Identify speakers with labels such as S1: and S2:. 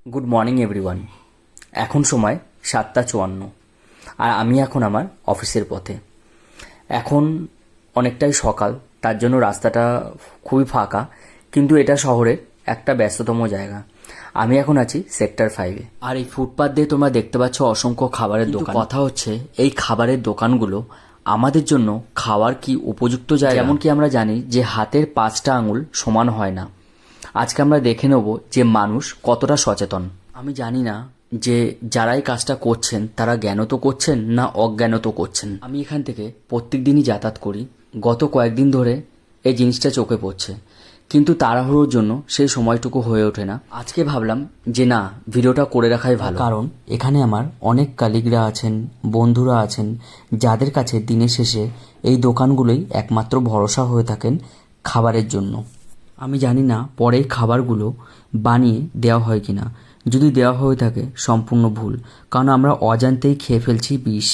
S1: Good morning everyone. এখন সময় 7:54 আর আমি এখন আমার অফিসের পথে। এখন অনেকটাই সকাল, তার জন্য রাস্তাটা খুবই ফাঁকা, কিন্তু এটা শহরের একটা ব্যস্ততম জায়গা। আমি এখন আছি সেক্টর 5-এ, আর এই ফুটপাথ দিয়ে তোমরা দেখতে পাচ্ছ অসংখ্য খাবারের দোকান। কথা হচ্ছে এই খাবারের দোকানগুলো আমাদের জন্য খাওয়ার কি উপযুক্ত জায়গা? যেমন কি আমরা জানি যে হাতের 5টা আঙুল সমান হয় না। আজকে আমরা দেখে নেব যে মানুষ কতটা সচেতন। আমি জানি না যে যারা এই কাজটা করছেন তারা জ্ঞানত করছেন না অজ্ঞানত করছেন। আমি এখান থেকে প্রত্যেক দিনই যাতায়াত করি, গত কয়েকদিন ধরে এই জিনিসটা চোখে পড়ছে, কিন্তু তাড়াহুড়োর জন্য সেই সময়টুকু হয়ে ওঠে না। আজকে ভাবলাম যে না, ভিডিওটা করে রাখাই ভালো, কারণ এখানে আমার অনেক কালিগরা আছেন, বন্ধুরা আছেন, যাদের কাছে দিনের শেষে এই দোকানগুলোই একমাত্র ভরসা হয়ে থাকেন খাবারের জন্য। আমি জানি না পরে খাবারগুলো বানিয়ে দেওয়া হয় কিনা, যদি দেওয়া হয়ে থাকে সম্পূর্ণ ভুল, কারণ আমরা অজান্তেই খেয়ে ফেলছি বিষ।